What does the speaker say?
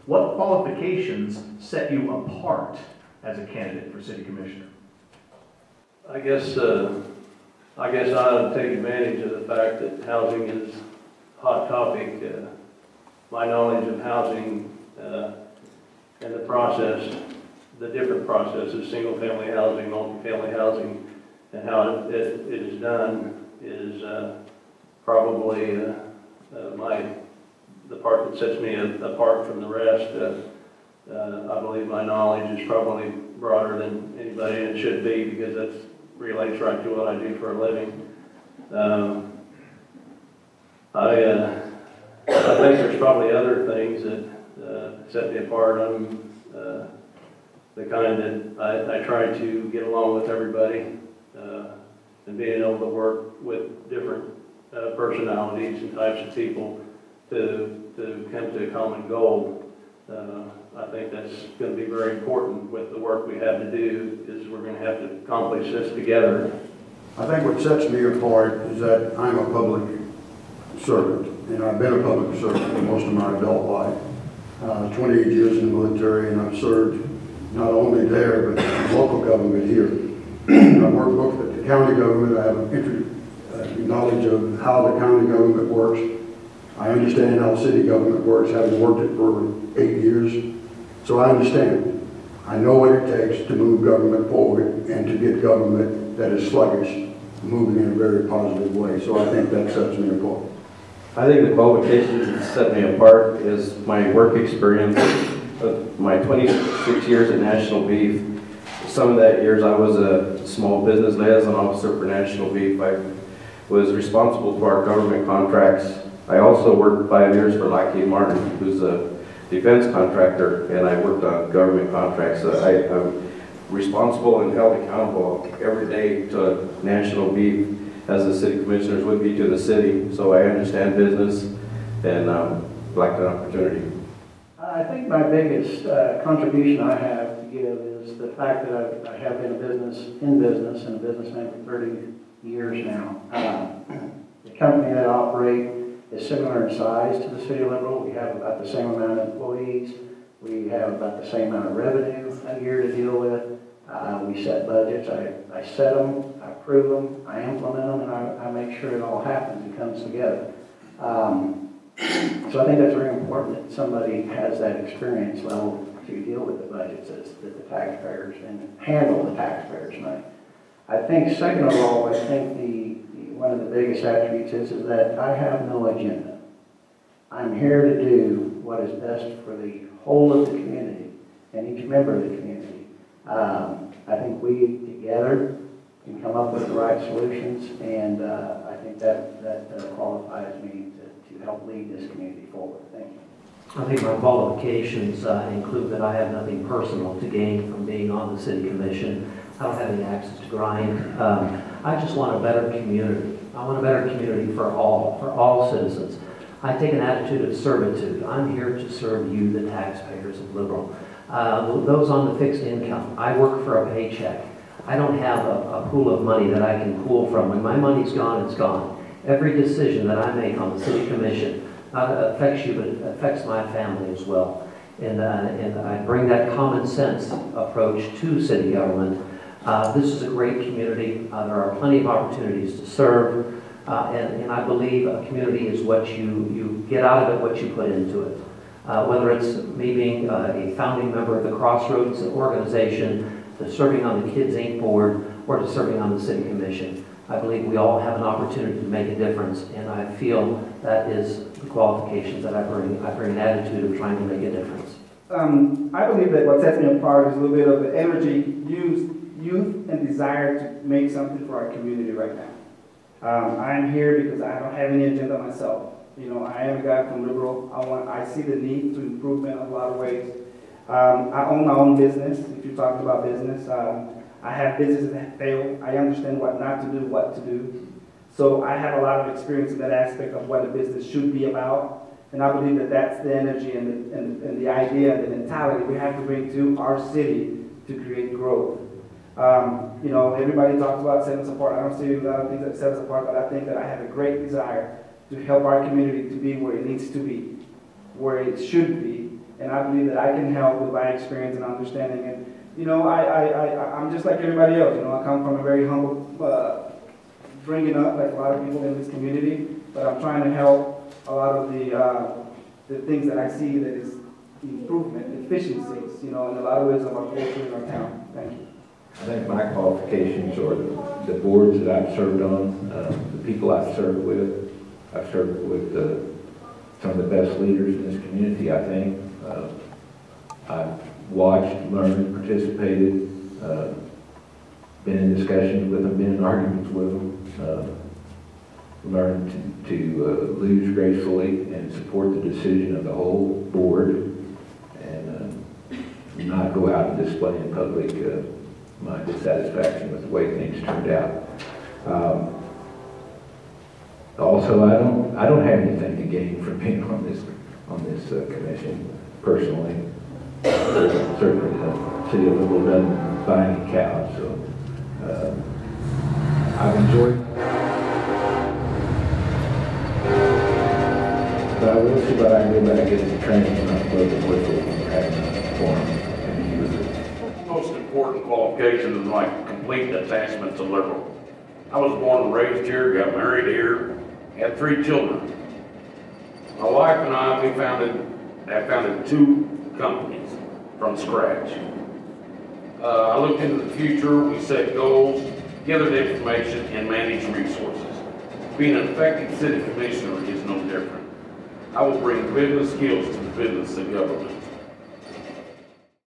What qualifications set you apart as a candidate for city commissioner? I guess I ought to take advantage of the fact that housing is a hot topic. My knowledge of housing and the process, the different processes, single-family housing, multi-family housing, and how it is done is probably the part that sets me apart from the rest. I believe my knowledge is probably broader than anybody, and it should be, because that relates right to what I do for a living. I think there's probably other things that set me apart. I'm the kind that I try to get along with everybody, and being able to work with different personalities and types of people to come to a common goal. I think that's going to be very important with the work we have to do, is we're going to have to accomplish this together. I think what sets me apart is that I'm a public servant, and I've been a public servant for most of my adult life. 28 years in the military, and I've served not only there, but local government here. I've worked both at the county government. I have a knowledge of how the county government works. I understand how city government works, having worked it for 8 years. So I understand. I know what it takes to move government forward and to get government that is sluggish moving in a very positive way. So I think that sets me apart. I think the qualifications that set me apart is my work experience of my 26 years at National Beef. Some of that years I was a small business liaison officer for National Beef. I was responsible for our government contracts. I also worked 5 years for Lockheed Martin, who's a defense contractor, and I worked on government contracts. I'm responsible and held accountable every day to National Beef, as the city commissioners would be to the city. So I understand business and like the opportunity. I think my biggest contribution I have to give is the fact that I have been in business and a businessman for 30 years now. The company that I operate is similar in size to the City of Liberal. We have about the same amount of employees. We have about the same amount of revenue a year to deal with. We set budgets. I set them, I approve them, I implement them, and I make sure it all happens and comes together. So I think that's very important that somebody has that experience level to deal with the budgets that the taxpayers and handle the taxpayers' money. I think second of all, I think one of the biggest attributes is that I have no agenda. I'm here to do what is best for the whole of the community and each member of the community. I think we together can come up with the right solutions, and I think that qualifies me to help lead this community forward. Thank you. I think my qualifications include that I have nothing personal to gain from being on the city commission. I don't have any axes to grind. I just want a better community. I want a better community for all citizens. I take an attitude of servitude. I'm here to serve you, the taxpayers of Liberal. Those on the fixed income, I work for a paycheck. I don't have a pool of money that I can pool from. When my money's gone, it's gone. Every decision that I make on the city commission not affects you, but it affects my family as well. And I bring that common sense approach to city government. This is a great community. There are plenty of opportunities to serve. And I believe a community is what you get out of it, what you put into it. Whether it's me being a founding member of the Crossroads organization, to serving on the Kids Inc. board, or to serving on the city commission. I believe we all have an opportunity to make a difference, and I feel that is the qualifications that I bring. I bring an attitude of trying to make a difference. I believe that what sets me apart is a little bit of the energy, youth, and desire to make something for our community right now. I'm here because I don't have any agenda myself. You know, I am a guy from Liberal. I see the need to improvement in a lot of ways. I own my own business. If you're talking about business, I have businesses that fail. I understand what not to do, what to do. So I have a lot of experience in that aspect of what a business should be about. And I believe that that's the energy and the idea and the mentality we have to bring to our city to create growth. You know, everybody talks about setting us apart. I don't see a lot of things that set us apart, but I think that I have a great desire to help our community to be where it needs to be, where it should be, And I believe that I can help with my experience and understanding. And, you know, I'm just like everybody else. You know, I come from a very humble bringing up, like a lot of people in this community, but I'm trying to help a lot of the things that I see that is improvement, efficiencies, you know, in a lot of ways of our culture in our town. Thank you. I think my qualifications are the boards that I've served on, the people I've served with. I've served with some of the best leaders in this community, I think. I've watched, learned, participated, been in discussions with them, been in arguments with them, learned to lose gracefully and support the decision of the whole board, and not go out and display in public my dissatisfaction with the way things turned out. Also, I don't have anything to gain from being on this commission personally. Certainly, the city of Louisville doesn't buy any cows, so I've enjoyed. But I will see what I can do when I get the training and I'll blow the whistle when we're having a forum and use it. Most important qualification is my complete attachment to Liberal. I was born and raised here, got married here, had 3 children. My wife and I, I founded 2 companies from scratch. I looked into the future, we set goals, gathered information, and managed resources. Being an effective city commissioner is no different. I will bring business skills to the business of government.